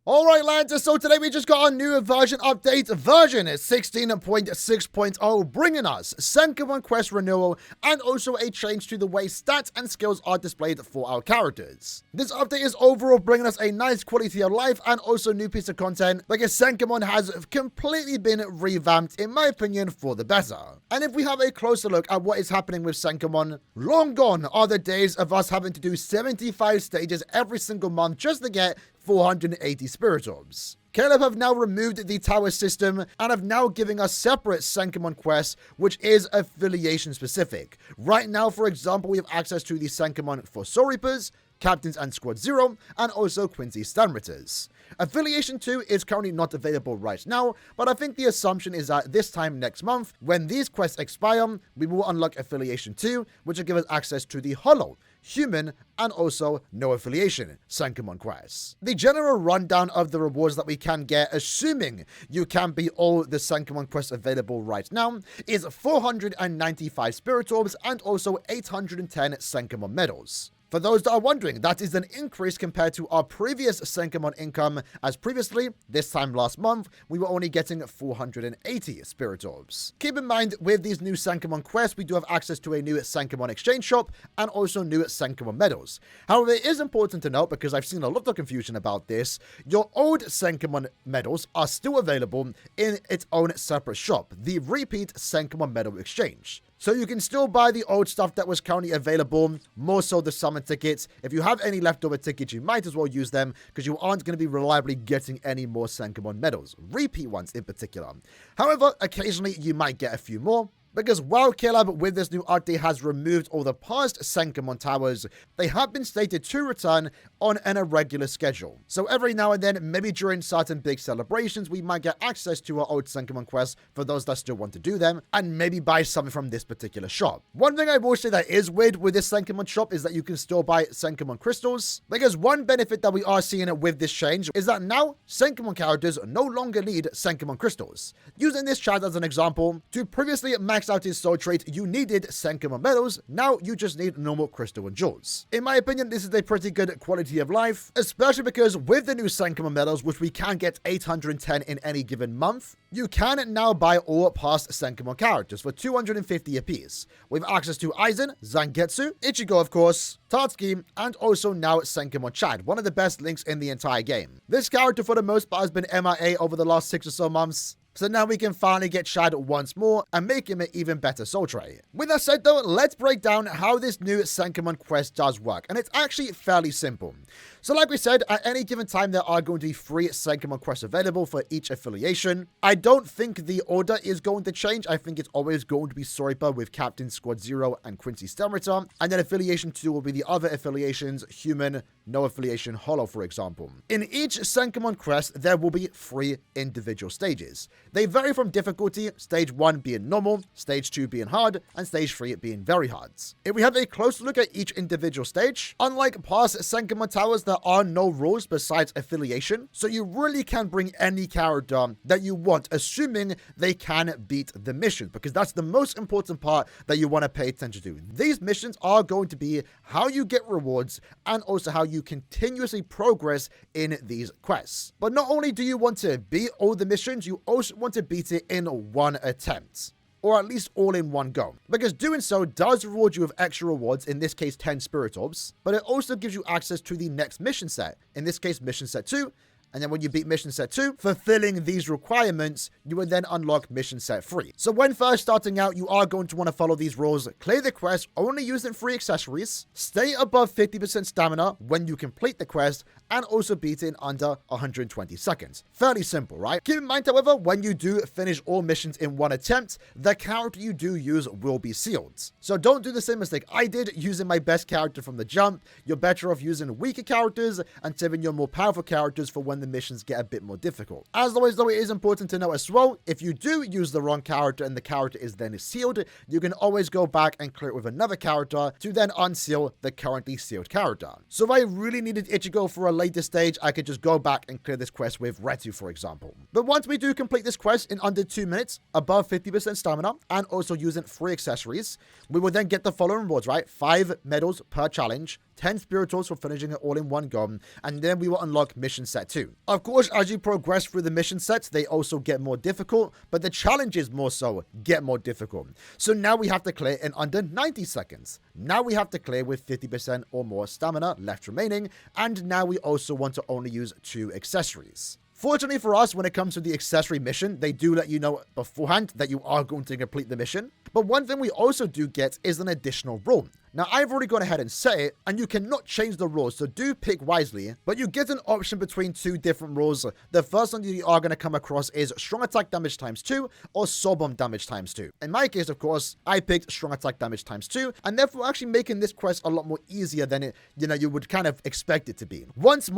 Alright lads, so today we just got our new version update, version 16.6.0, bringing us Senkaimon Quest Renewal and also a change to the way stats and skills are displayed for our characters. This update is overall bringing us a nice quality of life and also new piece of content because Senkaimon has completely been revamped, in my opinion, for the better. And if we have a closer look at what is happening with Senkaimon, long gone are the days of us having to do 75 stages every single month just to get 480 Spirit Orbs. Caleb have now removed the tower system and have now given us separate Senkaimon quests, which is affiliation specific. Right now, for example, we have access to the Senkaimon for Soul Reapers, Captains and Squad 0, and also Quincy Stanritters. Affiliation 2 is currently not available right now, but I think the assumption is that this time next month, when these quests expire, we will unlock Affiliation 2, which will give us access to the Hollow, Human, and also no affiliation Senkaimon quests. The general rundown of the rewards that we can get, assuming you can beat all the Senkaimon quests available right now, is 495 Spirit Orbs and also 810 Senkaimon medals. For those that are wondering, that is an increase compared to our previous Senkaimon income, as previously, this time last month, we were only getting 480 Spirit Orbs. Keep in mind, with these new Senkaimon quests, we do have access to a new Senkaimon exchange shop and also new Senkaimon medals. However, it is important to note, because I've seen a lot of confusion about this, your old Senkaimon medals are still available in its own separate shop, the Repeat Senkaimon Medal Exchange. So you can still buy the old stuff that was currently available, more so the summon tickets. If you have any leftover tickets, you might as well use them because you aren't going to be reliably getting any more Senkaimon medals, repeat ones in particular. However, occasionally you might get a few more. Because while Caleb with this new update has removed all the past Senkaimon towers, they have been slated to return on an irregular schedule. So every now and then, maybe during certain big celebrations, we might get access to our old Senkaimon quests for those that still want to do them, and maybe buy something from this particular shop. One thing I will say that is weird with this Senkaimon shop is that you can still buy Senkaimon crystals, because one benefit that we are seeing with this change is that now Senkaimon characters no longer need Senkaimon crystals. Using this chat as an example, to previously max out his soul trait, you needed Senkaimon medals. Now you just need normal crystal and jewels. In my opinion, this is a pretty good quality of life, especially because with the new Senkaimon medals, which we can get 810 in any given month, you can now buy all past Senkaimon characters for 250 apiece, with access to Aizen, Zangetsu, Ichigo of course, Tatsuki, and also now Senkaimon Chad, one of the best links in the entire game. This character for the most part has been MIA over the last 6 or so months, so now we can finally get Chad once more and make him an even better soul trait. With that said though, let's break down how this new Senkaimon quest does work, and it's actually fairly simple. So like we said, at any given time there are going to be 3 Senkaimon quests available for each affiliation. I don't think the order is going to change. I think it's always going to be Soul Reaper with Captain Squad 0 and Quincy Stanritter, and then affiliation 2 will be the other affiliations, Human, no affiliation, Hollow for example. In each Senkaimon quest, there will be 3 individual stages. They vary from difficulty, stage 1 being normal, stage 2 being hard, and stage 3 being very hard. If we have a close look at each individual stage, unlike past Senkaimon towers, there are no rules besides affiliation, so you really can bring any character that you want, assuming they can beat the mission, because that's the most important part that you want to pay attention to. These missions are going to be how you get rewards and also how you continuously progress in these quests. But not only do you want to beat all the missions, you also want to beat it in one attempt, or at least all in one go, because doing so does reward you with extra rewards, in this case 10 Spirit Orbs, but it also gives you access to the next mission set, in this case mission set 2, and then when you beat mission set 2, fulfilling these requirements, you will then unlock mission set 3. So when first starting out, you are going to want to follow these rules, clear the quest, only using free accessories, stay above 50% stamina when you complete the quest, and also beat it in under 120 seconds. Fairly simple, right? Keep in mind, however, when you do finish all missions in one attempt, the character you do use will be sealed. So don't do the same mistake I did using my best character from the jump. You're better off using weaker characters and saving your more powerful characters for when the missions get a bit more difficult. As always though, it is important to know as well, if you do use the wrong character and the character is then sealed, you can always go back and clear it with another character to then unseal the currently sealed character. So if I really needed Ichigo for a later stage, I could just go back and clear this quest with Retu for example. But once we do complete this quest in under 2 minutes, above 50% stamina, and also using free accessories, we will then get the following rewards, right? 5 medals per challenge, 10 Spirit Orbs for finishing it all in one go, and then we will unlock mission set 2. Of course, as you progress through the mission sets, they also get more difficult, but the challenges more so get more difficult. So now we have to clear in under 90 seconds. Now we have to clear with 50% or more stamina left remaining, and now we also want to only use 2 accessories. Fortunately for us, when it comes to the accessory mission, they do let you know beforehand that you are going to complete the mission. But one thing we also do get is an additional rule. Now, I've already gone ahead and set it, and you cannot change the rules, so do pick wisely. But you get an option between 2 different rules. The first one you are going to come across is strong attack damage times 2 or soul bomb damage times 2. In my case, of course, I picked strong attack damage times 2, and therefore actually making this quest a lot more easier than it, you would kind of expect it to be. Once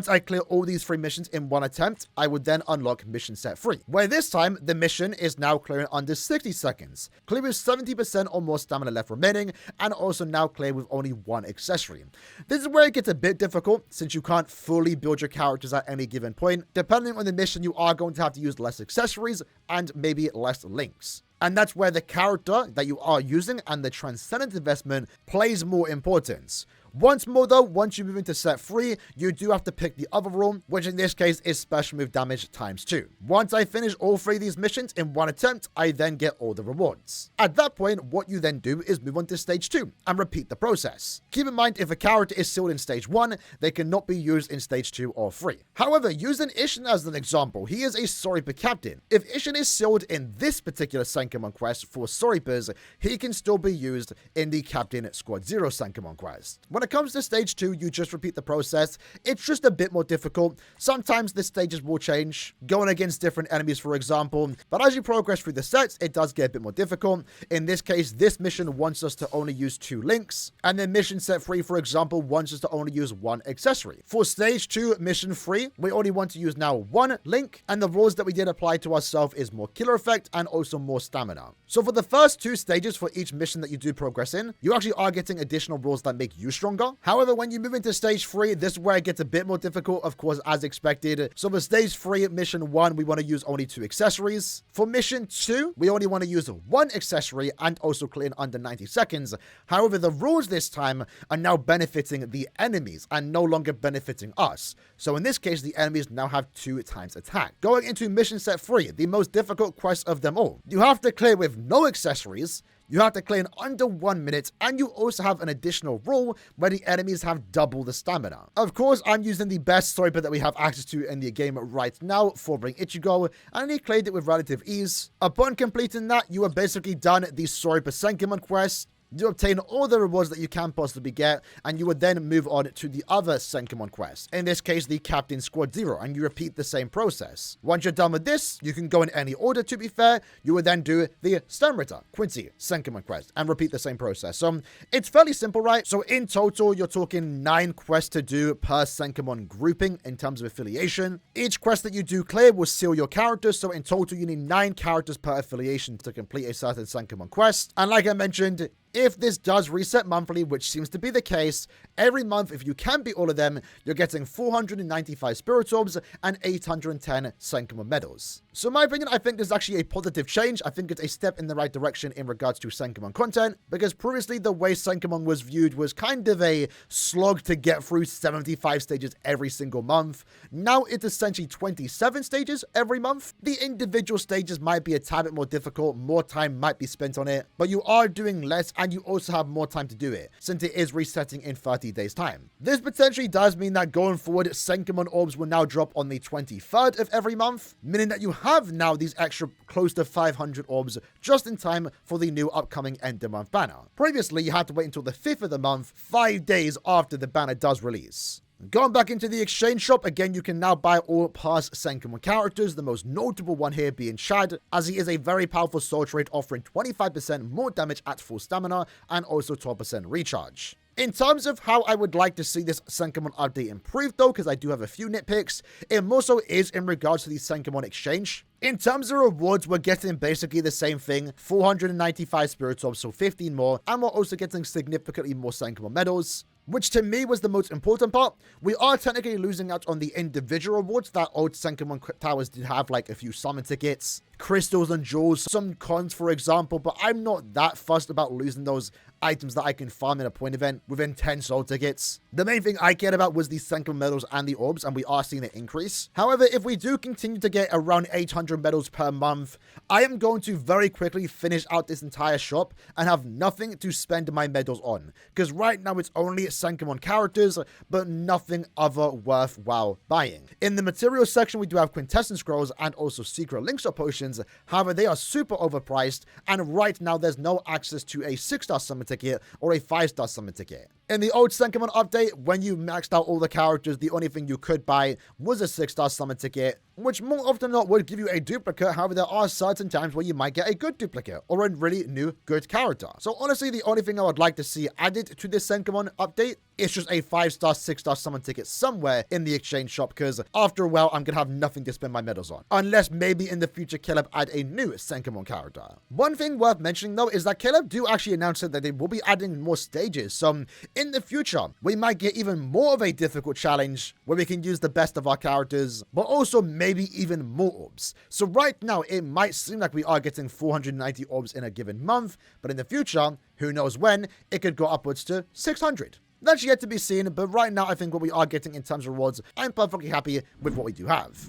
I clear all these 3 missions in one attempt, I would then unlock mission set 3, where this time the mission is now clearing under 60 seconds. Clear with 70% or more stamina left remaining, and also now clear with only 1 accessory. This is where it gets a bit difficult, since you can't fully build your characters at any given point. Depending on the mission, you are going to have to use less accessories and maybe less links. And that's where the character that you are using and the transcendent investment plays more importance. Once more though, once you move into set 3, you do have to pick the other rule, which in this case is special move damage times 2. Once I finish all 3 of these missions in one attempt, I then get all the rewards. At that point, what you then do is move on to stage 2 and repeat the process. Keep in mind, if a character is sealed in stage 1, they cannot be used in stage 2 or 3. However, using Ishin as an example, he is a Soripa captain. If Ishin is sealed in this particular Senkaimon quest for Soripas, he can still be used in the Captain Squad 0 Senkaimon quest. When it comes to stage 2, you just repeat the process. It's just a bit more difficult. Sometimes the stages will change, going against different enemies, for example. But as you progress through the sets, it does get a bit more difficult. In this case, this mission wants us to only use 2 links. And then mission set 3, for example, wants us to only use 1 accessory. For stage 2, mission 3, we only want to use now 1 link. And the rules that we did apply to ourselves is more killer effect and also more stamina. So for the first 2 stages for each mission that you do progress in, you actually are getting additional rules that make you stronger. However, when you move into stage 3, this is where it gets a bit more difficult, of course, as expected. So for stage 3, mission 1, we want to use only 2 accessories. For mission 2, we only want to use 1 accessory and also clear in under 90 seconds. However, the rules this time are now benefiting the enemies and no longer benefiting us. So in this case, the enemies now have 2 times attack. Going into mission set 3, the most difficult quest of them all. You have to clear with no accessories. You have to clear in under 1 minute, and you also have an additional rule where the enemies have double the stamina. Of course, I'm using the best Soripa that we have access to in the game right now for Bring Ichigo, and he cleared it with relative ease. Upon completing that, you are basically done the Soripa Senkaimon quest. You obtain all the rewards that you can possibly get, and you would then move on to the other Senkaimon quest, in this case the Captain Squad 0, and you repeat the same process. Once you're done with this, you can go in any order, to be fair. You would then do the Stenritter Quincy Senkaimon quest and repeat the same process. So it's fairly simple, right? So in total, you're talking 9 quests to do per Senkaimon grouping in terms of affiliation. Each quest that you do clear will seal your characters, so in total you need 9 characters per affiliation to complete a certain Senkaimon quest. And like I mentioned, if this does reset monthly, which seems to be the case, every month, if you can beat all of them, you're getting 495 Spirit Orbs and 810 Senkaimon medals. So in my opinion, I think this is actually a positive change. I think it's a step in the right direction in regards to Senkaimon content, because previously the way Senkaimon was viewed was kind of a slog to get through 75 stages every single month. Now it's essentially 27 stages every month. The individual stages might be a tad bit more difficult, more time might be spent on it, but you are doing less and you also have more time to do it, since it is resetting in 30 days time. This potentially does mean that going forward, Senkaimon orbs will now drop on the 23rd of every month, meaning that you have now these extra close to 500 orbs just in time for the new upcoming end of month banner. Previously, you had to wait until the 5th of the month, 5 days after the banner does release. Going back into the exchange shop, again, you can now buy all past Senkaimon characters, the most notable one here being Chad, as he is a very powerful soul trait offering 25% more damage at full stamina and also 12% recharge. In terms of how I would like to see this Senkaimon update improved though, because I do have a few nitpicks, it more so is in regards to the Senkaimon exchange. In terms of rewards, we're getting basically the same thing, 495 Spirit Orbs, so 15 more, and we're also getting significantly more Senkaimon medals, which to me was the most important part. We are technically losing out on the individual rewards that old Senkaimon towers did have, like a few summon tickets. crystals and jewels, some cons for example, but I'm not that fussed about losing those items that I can farm in a point event within 10 soul tickets. The main thing I cared about was the Senkaimon medals and the orbs, and we are seeing an increase. However, if we do continue to get around 800 medals per month, I am going to very quickly finish out this entire shop and have nothing to spend my medals on, because right now it's only Senkaimon characters, but nothing other worthwhile buying. In the materials section, we do have quintessence scrolls and also secret links or potions. However, they are super overpriced, and right now there's no access to a 6-star summon ticket or a 5-star summon ticket. In the old Senkaimon update, when you maxed out all the characters, the only thing you could buy was a 6-star summon ticket, which more often than not would give you a duplicate. However, there are certain times where you might get a good duplicate or a really new good character. So honestly, the only thing I would like to see added to this Senkaimon update is just a 5-star, 6-star summon ticket somewhere in the exchange shop, because after a while, I'm going to have nothing to spend my medals on. Unless maybe in the future, Caleb add a new Senkaimon character. One thing worth mentioning though is that Caleb do actually announce that they will be adding more stages. So in the future, we might get even more of a difficult challenge where we can use the best of our characters, but also maybe even more orbs. So right now, it might seem like we are getting 490 orbs in a given month, but in the future, who knows when, it could go upwards to 600. That's yet to be seen, but right now, I think what we are getting in terms of rewards, I'm perfectly happy with what we do have.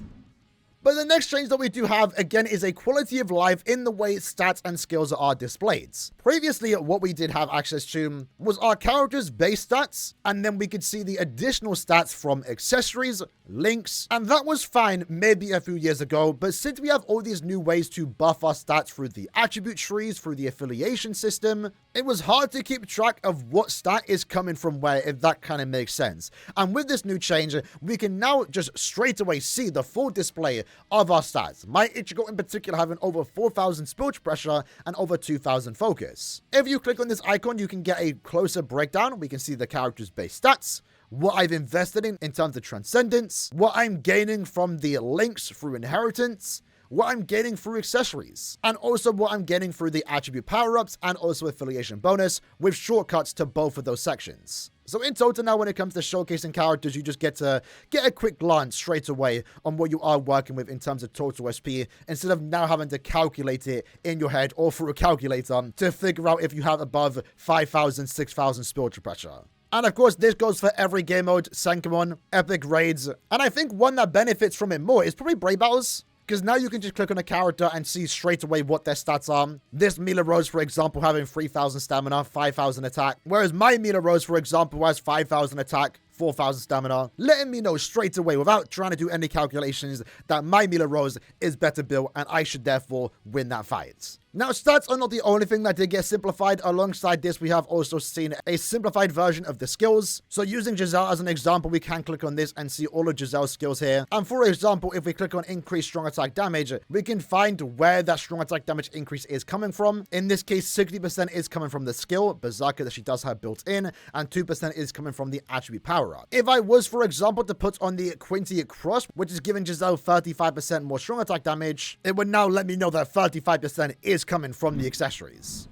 But the next change that we do have, again, is a quality of life in the way stats and skills are displayed. Previously, what we did have access to was our character's base stats, and then we could see the additional stats from accessories, links, and that was fine maybe a few years ago, but since we have all these new ways to buff our stats through the attribute trees, through the affiliation system, it was hard to keep track of what stat is coming from where, if that kind of makes sense. And with this new change, we can now just straight away see the full display of our stats. My Ichigo in particular having over 4,000 spillage pressure and over 2,000 focus. If you click on this icon, you can get a closer breakdown. We can see the character's base stats, what I've invested in terms of transcendence, what I'm gaining from the links through inheritance, what I'm getting through accessories, and also what I'm getting through the attribute power-ups and also affiliation bonus with shortcuts to both of those sections. So in total now, when it comes to showcasing characters, you just get to get a quick glance straight away on what you are working with in terms of total SP, instead of now having to calculate it in your head or through a calculator to figure out if you have above 5,000, 6,000 spiritual pressure. And of course, this goes for every game mode, Senkaimon, epic raids, and I think one that benefits from it more is probably Brave Battles. Because now you can just click on a character and see straight away what their stats are. This Mila Rose, for example, having 3,000 stamina, 5,000 attack. Whereas my Mila Rose, for example, has 5,000 attack, 4,000 stamina, letting me know straight away without trying to do any calculations that my Mila Rose is better built and I should therefore win that fight. Now, stats are not the only thing that did get simplified. Alongside this, we have also seen a simplified version of the skills. So using Giselle as an example, we can click on this and see all of Giselle's skills here. And for example, if we click on increase strong attack damage, we can find where that strong attack damage increase is coming from. In this case, 60% is coming from the skill, Berserker, that she does have built in, and 2% is coming from the attribute power up. If I was, for example, to put on the Quinty Cross, which is giving Giselle 35% more strong attack damage, it would now let me know that 35% is coming from the accessories.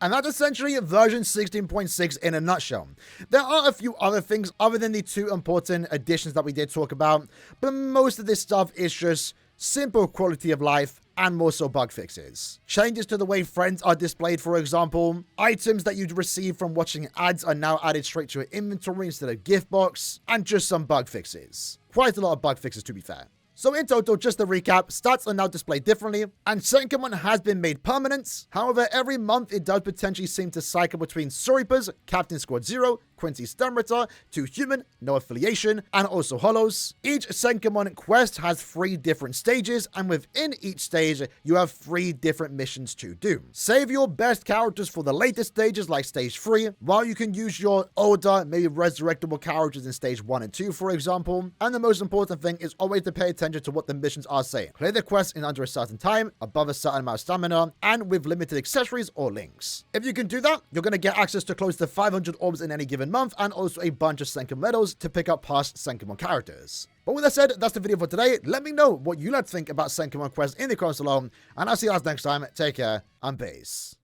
And that's essentially version 16.6 in a nutshell. There are a few other things other than the two important additions that we did talk about, but most of this stuff is just simple quality of life and more so bug fixes. Changes to the way friends are displayed, for example. Items that you'd receive from watching ads are now added straight to your inventory instead of gift box, and just some bug fixes. Quite a lot of bug fixes, to be fair. So in total, just to recap, stats are now displayed differently, and Senkaimon has been made permanent. However, every month it does potentially seem to cycle between Suripas, Captain Squad 0, Quincy Stemritter, 2 human, no affiliation, and also Hollows. Each Senkaimon quest has 3 different stages, and within each stage, you have 3 different missions to do. Save your best characters for the later stages like stage 3, while you can use your older, maybe resurrectable characters in stage 1 and 2, for example. And the most important thing is always to pay attention to what the missions are saying. Clear the quest in under a certain time, above a certain amount of stamina, and with limited accessories or links. If you can do that, you're going to get access to close to 500 orbs in any given month, and also a bunch of Senkaimon medals to pick up past Senkaimon characters. But with that said, that's the video for today. Let me know what you like to think about Senkaimon Quest in the comments below, and I'll see you guys next time. Take care, and peace.